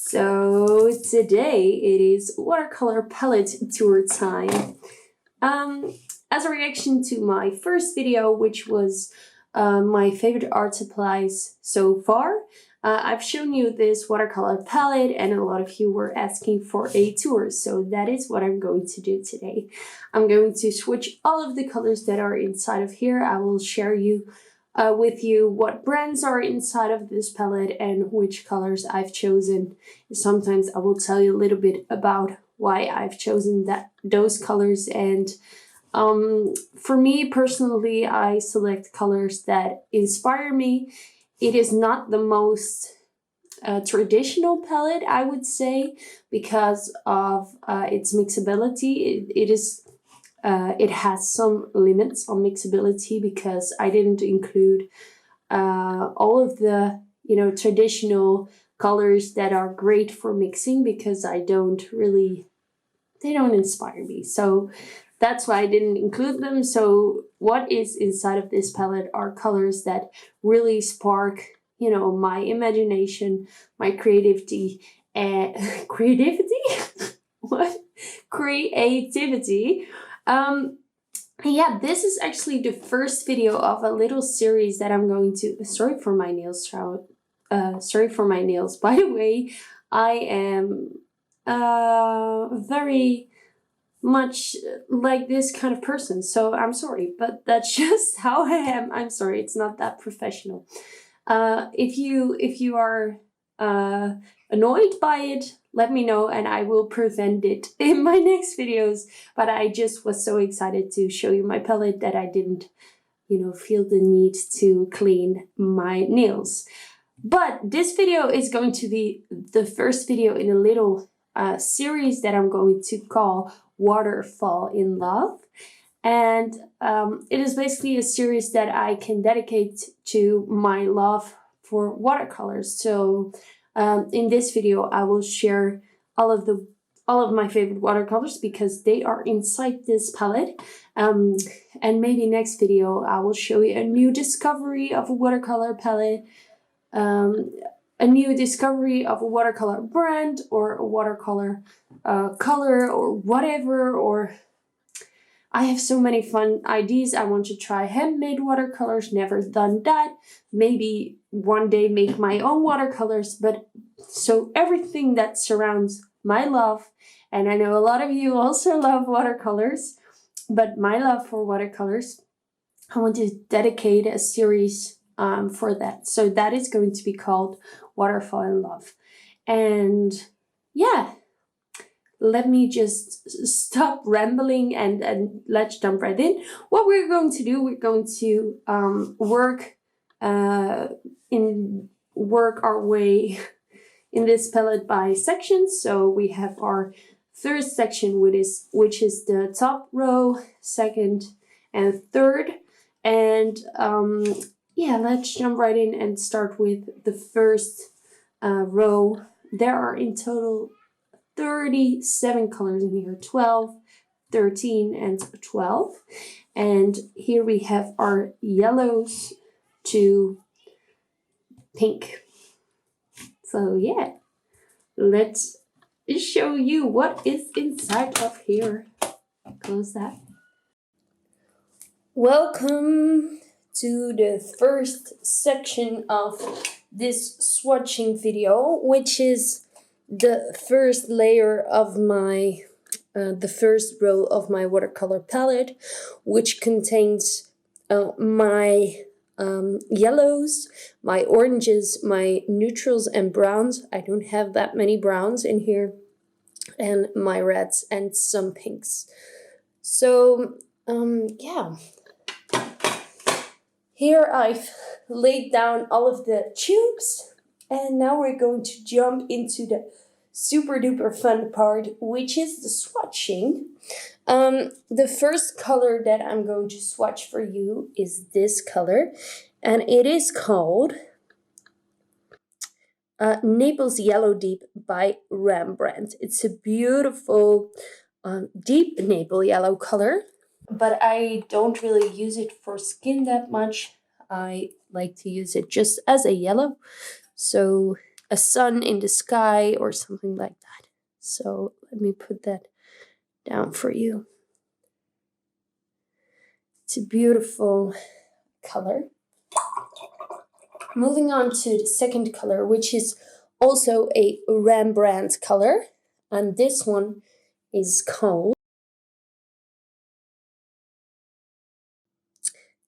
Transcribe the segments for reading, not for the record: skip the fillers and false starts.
So today it is watercolor palette tour time. As a reaction to my first video, which was my favorite art supplies so far, I've shown you this watercolor palette and a lot of you were asking for a tour, so that is what I'm going to do today. I'm going to switch all of the colors that are inside of here. I will share with you what brands are inside of this palette and which colors I've chosen. Sometimes I will tell you a little bit about why I've chosen those colors, and for me personally, I select colors that inspire me. It is not the most traditional palette, I would say, because of its mixability. It has some limits on mixability because I didn't include all of the traditional colors that are great for mixing, because they don't inspire me. So that's why I didn't include them. So what is inside of this palette are colors that really spark, my imagination, my creativity, and creativity? What? Creativity. Yeah, this is actually the first video of a little series that I'm going to, sorry for my nails, by the way. I am very much like this kind of person, so I'm sorry, but that's just how I am. I'm sorry, it's not that professional. If you are annoyed by it, let me know and I will prevent it in my next videos. But I just was so excited to show you my palette that I didn't feel the need to clean my nails. But this video is going to be the first video in a little series that I'm going to call Waterfall in Love. And it is basically a series that I can dedicate to my love for watercolors. So in this video, I will share all of my favorite watercolors because they are inside this palette. And maybe next video, I will show you a new discovery of a watercolor palette, a new discovery of a watercolor brand or a watercolor color or whatever. Or I have so many fun ideas. I want to try handmade watercolors, never done that. Maybe one day make my own watercolors. But so everything that surrounds my love, and I know a lot of you also love watercolors, but my love for watercolors, I want to dedicate a series for that. So that is going to be called Waterfall in Love. And yeah, let me just stop rambling and let's jump right in. What we're going to do, we're going to work our way in this palette by sections. So we have our first section, which is the top row, second and third. And yeah, let's jump right in and start with the first row. There are in total 37 colors in here, 12, 13, and 12. And here we have our yellows to pink. So yeah, let's show you what is inside of here. Close that. Welcome to the first section of this swatching video, which is the first layer of my, the first row of my watercolor palette, which contains my yellows, my oranges, my neutrals and browns. I don't have that many browns in here, and my reds and some pinks. So yeah. Here I've laid down all of the tubes, and now we're going to jump into the super duper fun part, which is the swatching. The first color that I'm going to swatch for you is this color, and it is called Naples Yellow Deep by Rembrandt. It's a beautiful deep maple yellow color, but I don't really use it for skin that much. I like to use it just as a yellow. So a sun in the sky or something like that. So let me put that down for you. It's a beautiful color. Moving on to the second color, which is also a Rembrandt color, and this one is called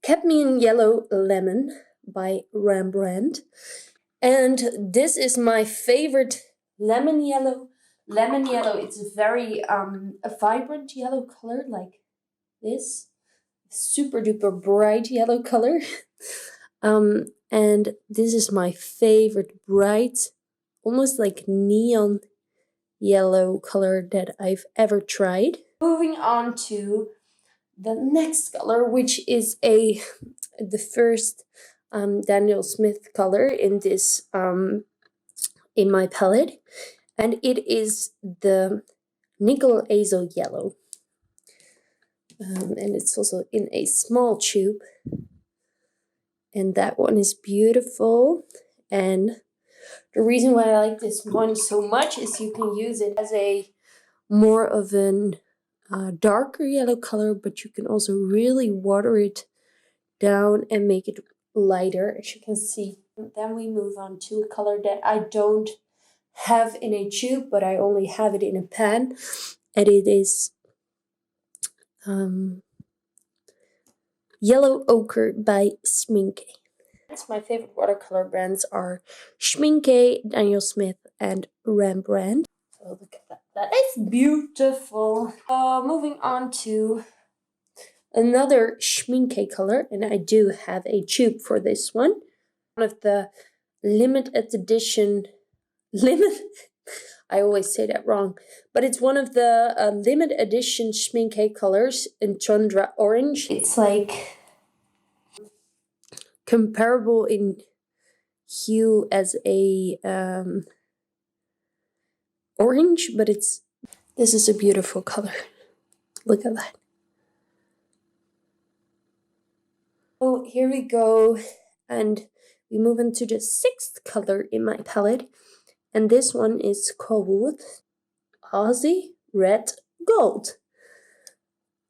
Cadmium Yellow Lemon by Rembrandt. And this is my favorite lemon yellow. Lemon yellow, it's a very a vibrant yellow color like this. Super duper bright yellow color. And this is my favorite bright, almost like neon yellow color that I've ever tried. Moving on to the next color, which is the first Daniel Smith color in this in my palette, and it is the Nickel Azo Yellow, and it's also in a small tube, and that one is beautiful. And the reason why I like this one so much is you can use it as a more of an darker yellow color, but you can also really water it down and make it lighter, as you can see. Then we move on to a color that I don't have in a tube, but I only have it in a pan, and it is Yellow Ochre by Schmincke. My favorite watercolor brands are Schmincke, Daniel Smith, and Rembrandt. So look at that. That is beautiful. Moving on to another Schmincke color, and I do have a tube for this one. One of the limited edition I always say that wrong, but it's one of the limited edition Schmincke colors in Tundra Orange. It's like comparable in hue as a orange, but this is a beautiful color. Look at that. Oh, here we go, and we move into the sixth color in my palette, and this one is called Aussie Red Gold,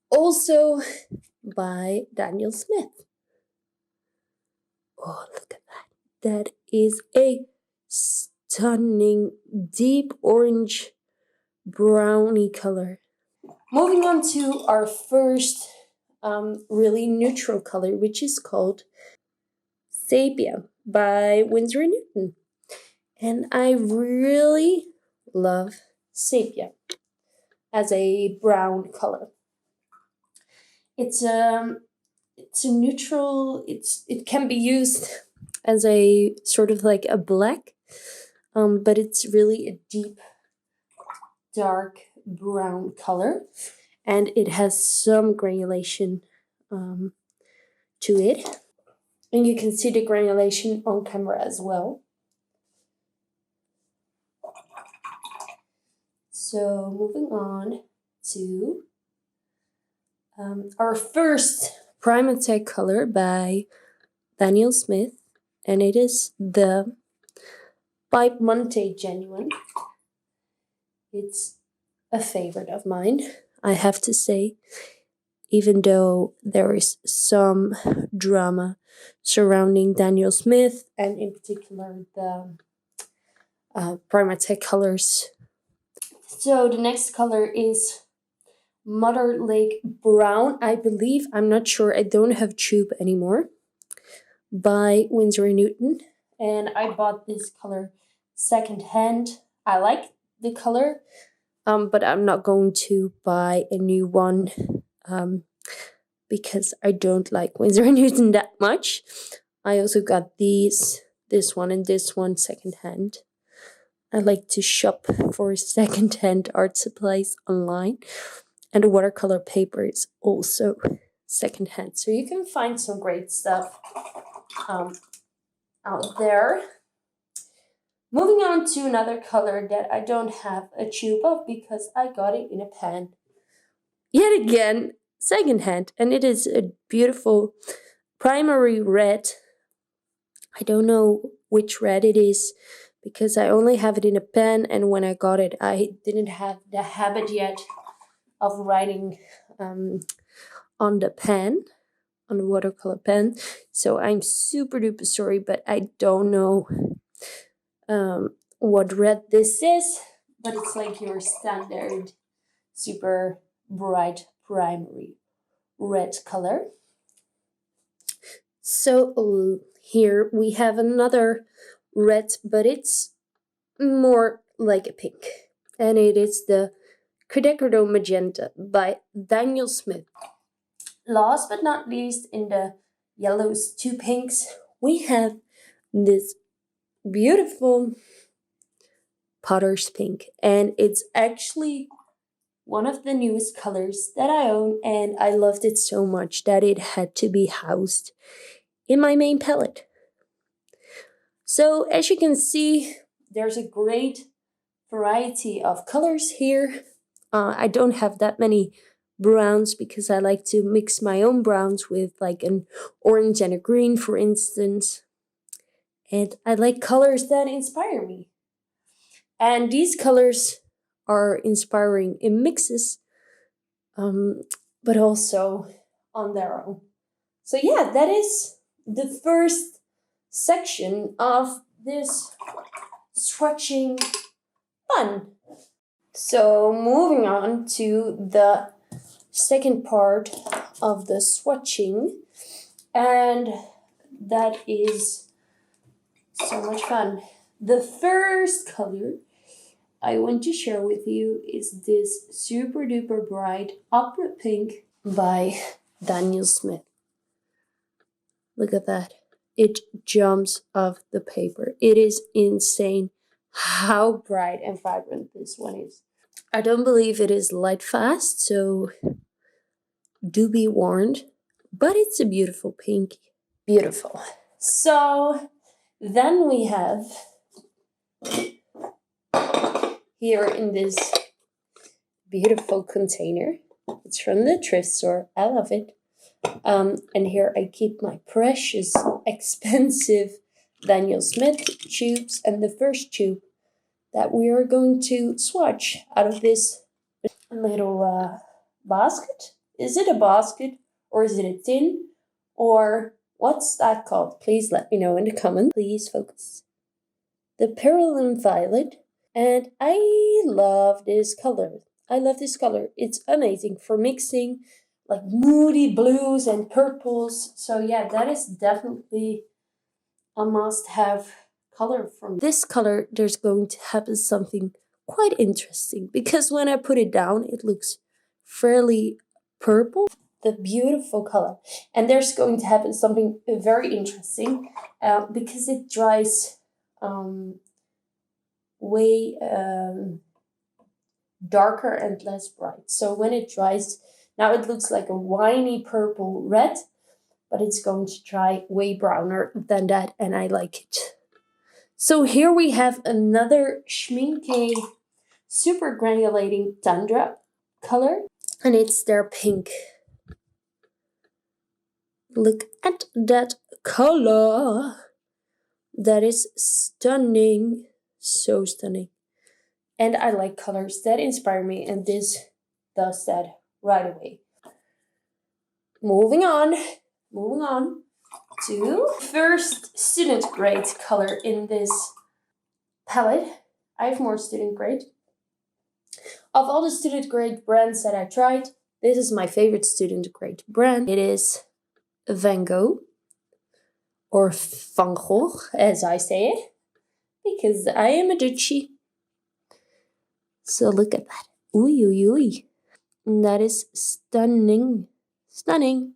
also by Daniel Smith. Oh, look at that. That is a stunning deep orange brownie color. Moving on to our first really neutral color, which is called Sepia by Winsor & Newton. And I really love sepia as a brown color. It's a neutral, it can be used as a sort of like a black, but it's really a deep, dark brown color, and it has some granulation to it. And you can see the granulation on camera as well. So moving on to our first Primatech color by Daniel Smith, and it is the Pipe Monte Genuine. It's a favorite of mine, I have to say, even though there is some drama surrounding Daniel Smith, and in particular the Primatech colors. So the next color is Mother Lake Brown, I believe. I'm not sure. I don't have tube anymore. By Winsor & Newton. And I bought this color secondhand. I like the color, but I'm not going to buy a new one because I don't like Winsor & Newton that much. I also got this one and this one secondhand. I like to shop for secondhand art supplies online. And the watercolor paper is also secondhand. So you can find some great stuff out there. Moving on to another color that I don't have a tube of because I got it in a pan. Yet again, secondhand. And it is a beautiful primary red. I don't know which red it is, because I only have it in a pen, and when I got it, I didn't have the habit yet of writing on the pen, on the watercolor pen. So I'm super duper sorry, but I don't know what red this is, but it's like your standard super bright primary red color. So here we have another red, but it's more like a pink, and it is the Credecodo Magenta by Daniel Smith. Last but not least, in the yellows to pinks, we have this beautiful Potter's Pink, and it's actually one of the newest colors that I own, and I loved it so much that it had to be housed in my main palette. So as you can see, there's a great variety of colors here. I don't have that many browns because I like to mix my own browns with like an orange and a green, for instance. And I like colors that inspire me. And these colors are inspiring in mixes, but also on their own. So yeah, that is the first section of this swatching fun. So moving on to the second part of the swatching, and that is so much fun. The first color I want to share with you is this super duper bright opera pink by Daniel Smith. Look at that. It jumps off the paper. It is insane how bright and vibrant this one is. I don't believe it is light fast, so do be warned. But it's a beautiful pink. Beautiful. So then we have here in this beautiful container. It's from the thrift store. I love it. And here I keep my precious, expensive Daniel Smith tubes, and the first tube that we are going to swatch out of this little basket. Is it a basket, or is it a tin, or what's that called? Please let me know in the comments. Please focus. The Perylene Violet, and I love this color. I love this color. It's amazing for mixing like moody blues and purples. So yeah, that is definitely a must-have color from this color. There's going to happen something quite interesting because when I put it down, it looks fairly purple. The beautiful color, and there's going to happen something very interesting because it dries way darker and less bright. So when it dries, now it looks like a winey purple red, but it's going to dry way browner than that, and I like it. So here we have another Schmincke super granulating Tundra color, and it's their pink. Look at that color. That is stunning. So stunning. And I like colors that inspire me, and this does that right away. Moving on to first student grade color in this palette. I have more student grade. Of all the student grade brands that I tried, this is my favorite student grade brand. It is Van Gogh, or Van Gogh as I say it, because I am a Dutchie. So look at that. Ooh, ooh, ooh. That is stunning. Stunning.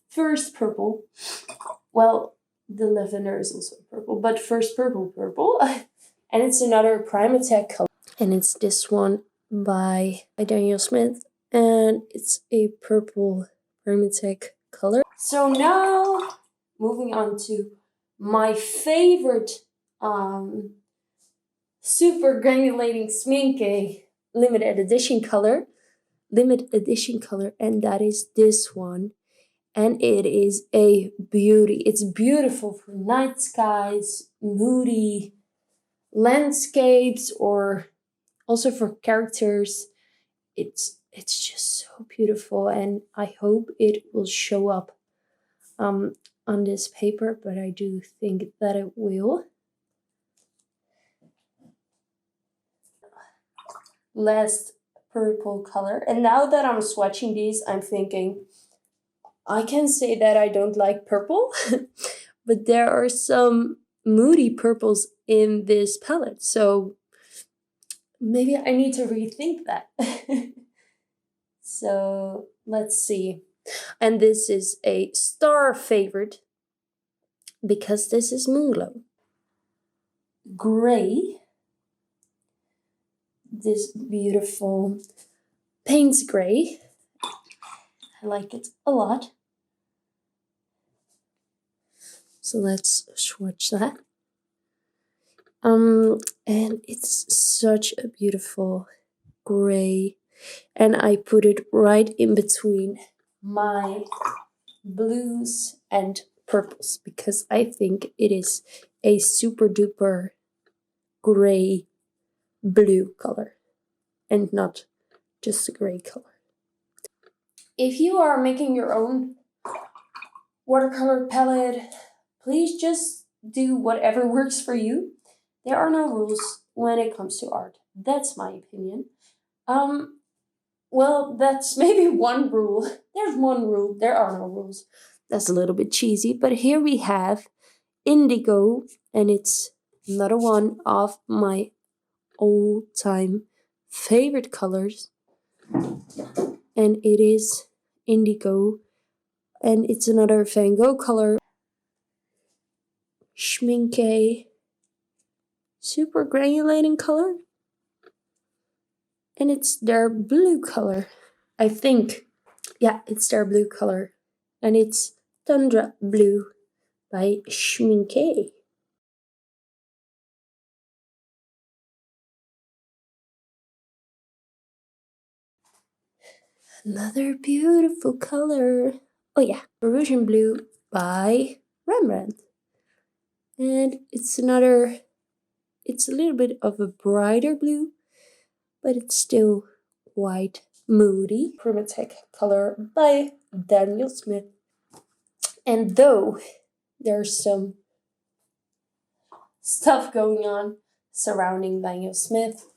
First purple. Well, the lavender is also purple, but first purple. And it's another Primatech color. And it's this one by Daniel Smith. And it's a purple Primatech color. So now, moving on to my favorite super granulating Schmincke limited edition color, and that is this one. and it is a beauty. It's beautiful for night skies, moody landscapes, or also for characters. It's just so beautiful, and I hope it will show up um, on this paper, but I do think that it will. Last purple color, and now that I'm swatching these, I'm thinking I can say that I don't like purple, but there are some moody purples in this palette, so maybe I need to rethink that. So let's see. And this is a star favorite because this is Moonglow. Gray. This beautiful Payne's Gray. I like it a lot. So let's swatch that. And it's such a beautiful gray, and I put it right in between my blues and purples because I think it is a super duper gray blue color and not just a gray color. If you are making your own watercolor palette, please just do whatever works for you. There are no rules when it comes to art. That's my opinion. Well, that's maybe one rule. There's one rule. There are no rules. That's a little bit cheesy, but here we have indigo, and it's another one of my all-time favorite colors. And it is indigo, and it's another Van Gogh color. Schminke, super granulating color, and it's their blue color, I think. Yeah, it's their blue color, and it's Tundra Blue by Schminke. Another beautiful color. Oh yeah, Peruvian Blue by Rembrandt. And it's a little bit of a brighter blue, but it's still white, moody. Primatech color by Daniel Smith. And though there's some stuff going on surrounding Daniel Smith,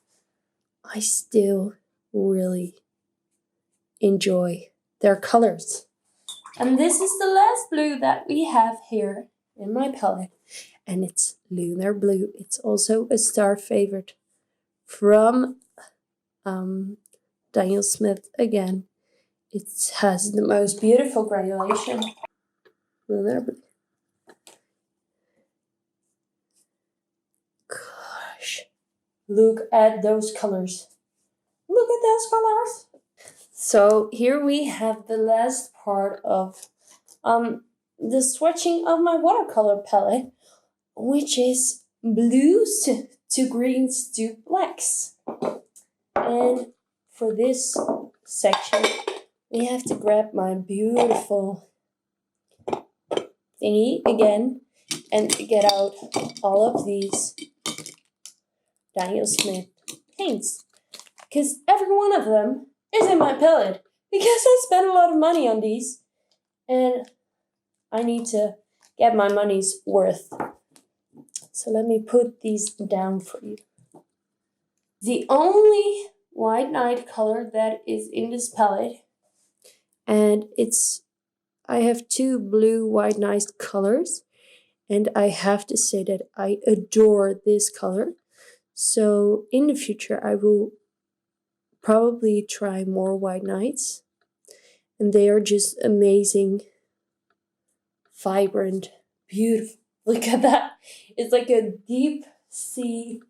I still really enjoy their colors. And this is the last blue that we have here in my palette, and it's Lunar Blue. It's also a star favorite from Daniel Smith again. It has the most beautiful granulation. Lunar Blue. Gosh, look at those colors. Look at those colors. So here we have the last part of the swatching of my watercolor palette, which is blues to greens to blacks. And for this section, we have to grab my beautiful thingy again and get out all of these Daniel Smith paints, because every one of them is in my palette because I spent a lot of money on these and I need to get my money's worth. So let me put these down for you. The only White Knight color that is in this palette, and I have two blue White Knight colors, and I have to say that I adore this color. So in the future I will probably try more White Knights, and they are just amazing, vibrant, beautiful. Look at that. It's like a deep sea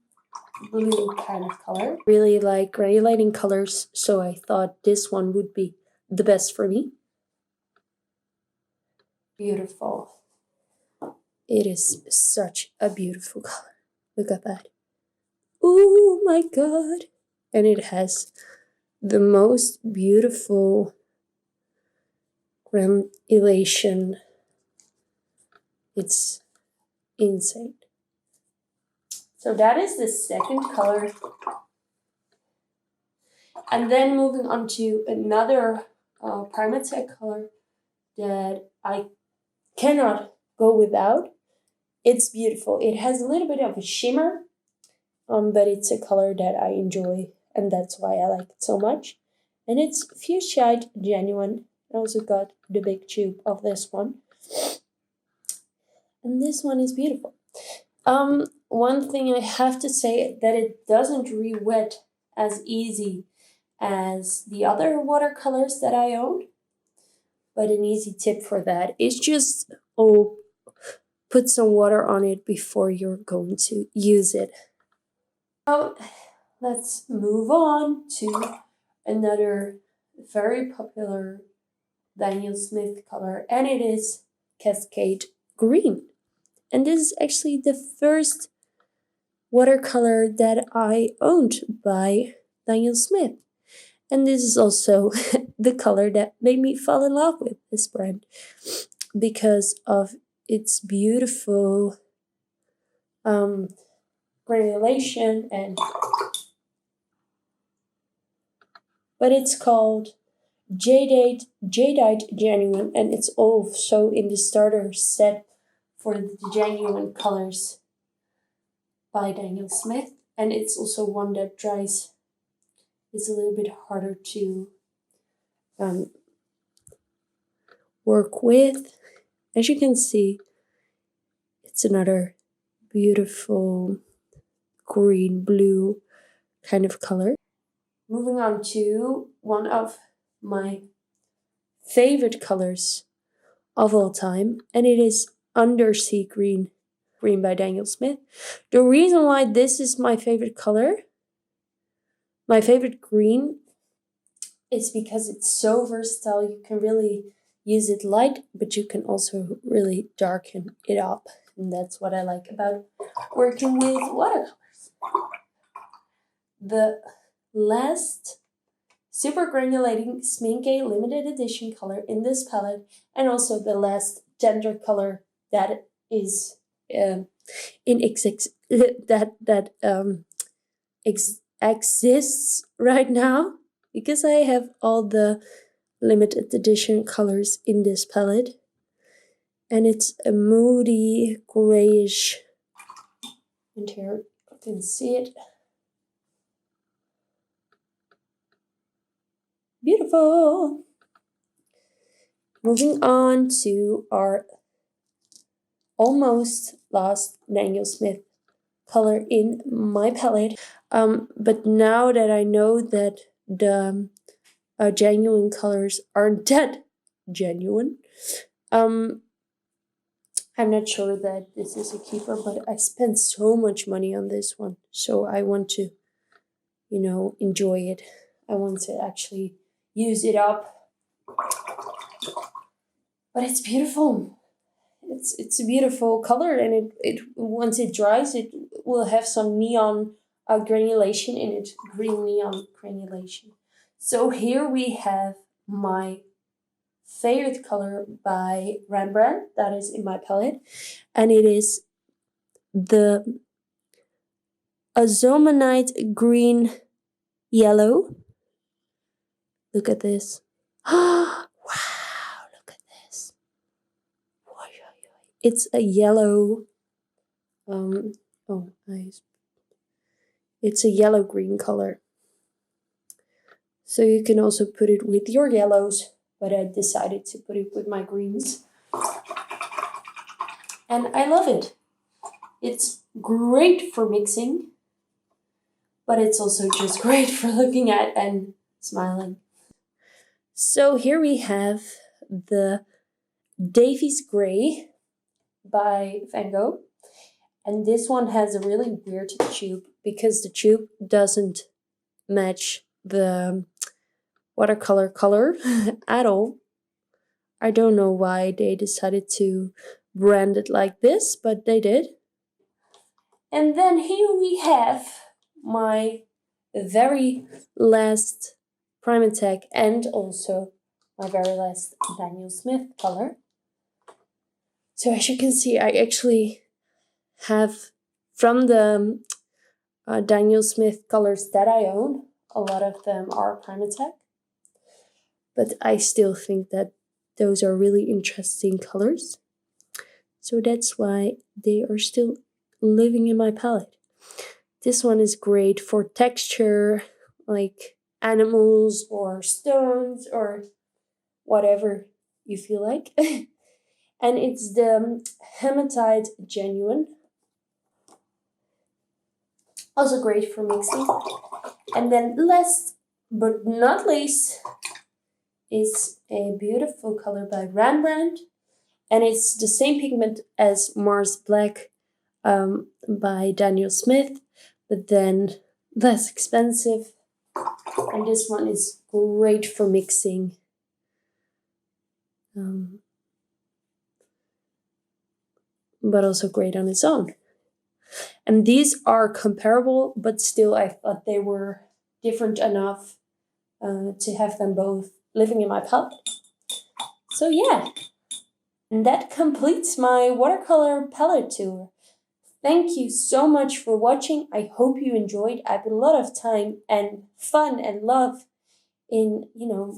blue kind of color. Really like granulating colors, so I thought this one would be the best for me. Beautiful. It is such a beautiful color. Look at that. Oh my god. And it has the most beautiful granulation. It's insane. So that is the second color. And then moving on to another Primatech color that I cannot go without. It's beautiful. It has a little bit of a shimmer, but it's a color that I enjoy, and that's why I like it so much. And it's Fuchsia Genuine. I also got the big tube of this one. And this one is beautiful. One thing I have to say that it doesn't re-wet as easy as the other watercolors that I own. But an easy tip for that is just put some water on it before you're going to use it. Now, let's move on to another very popular Daniel Smith color, and it is Cascade Green. And this is actually the first watercolor that I owned by Daniel Smith. And this is also the color that made me fall in love with this brand because of its beautiful granulation but it's called Jadeite Genuine, and it's also in the starter set for the genuine colors by Daniel Smith, and it's also one that dries. It's a little bit harder to work with. As you can see, it's another beautiful green blue kind of color. Moving on to one of my favorite colors of all time, and it is Undersea Green by Daniel Smith. The reason why this is my favorite color, my favorite green, is because it's so versatile. You can really use it light, but you can also really darken it up. And that's what I like about working with watercolors. The last super granulating Sminke limited edition color in this palette, and also the last tender color that is exists right now, because I have all the limited edition colors in this palette, and it's a moody grayish, and here you can see it. Beautiful. Moving on to our almost last Daniel Smith color in my palette. But now that I know that the genuine colors aren't that genuine, I'm not sure that this is a keeper, but I spent so much money on this one, so I want to, enjoy it. I want to actually use it up. But it's beautiful. It's a beautiful color, and it once it dries, it will have some neon granulation in it, green neon granulation. So here we have my favorite color by Rembrandt that is in my palette, and it is the Azomanite Green Yellow. Look at this. Wow, look at this. It's a yellow, it's a yellow-green color. So you can also put it with your yellows, but I decided to put it with my greens. And I love it. It's great for mixing, but it's also just great for looking at and smiling. So here we have the Davies Gray by Van Gogh. And this one has a really weird tube because the tube doesn't match the watercolor color at all. I don't know why they decided to brand it like this, but they did. And then here we have my very last Primatech and also my very last Daniel Smith color. So as you can see, I actually have, from the Daniel Smith colors that I own, a lot of them are Primatech. But I still think that those are really interesting colors. So that's why they are still living in my palette. This one is great for texture, like animals or stones or whatever you feel like. And it's the Hematite Genuine. Also great for mixing. And then last but not least is a beautiful color by Rembrandt. And it's the same pigment as Mars Black by Daniel Smith, but then less expensive. And this one is great for mixing. But also great on its own. And these are comparable, but still I thought they were different enough to have them both living in my palette. So yeah, and that completes my watercolor palette tour. Thank you so much for watching. I hope you enjoyed. I put a lot of time and fun and love in,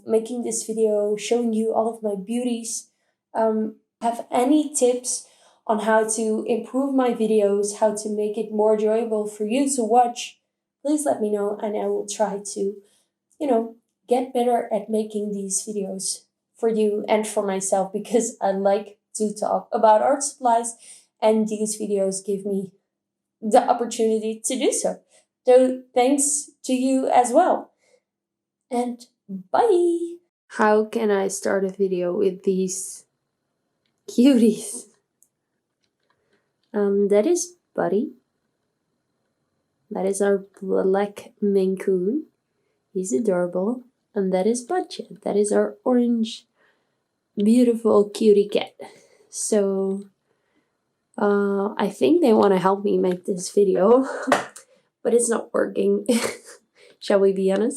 making this video, showing you all of my beauties. Have any tips on how to improve my videos, how to make it more enjoyable for you to watch, please let me know, and I will try to, get better at making these videos for you and for myself, because I like to talk about art supplies, and these videos give me the opportunity to do so. So thanks to you as well. And bye! How can I start a video with these cuties? That is Buddy. That is our black Maine Coon. He's adorable. And that is Budget. That is our orange, beautiful cutie cat. So, I think they want to help me make this video, but it's not working. Shall we be honest?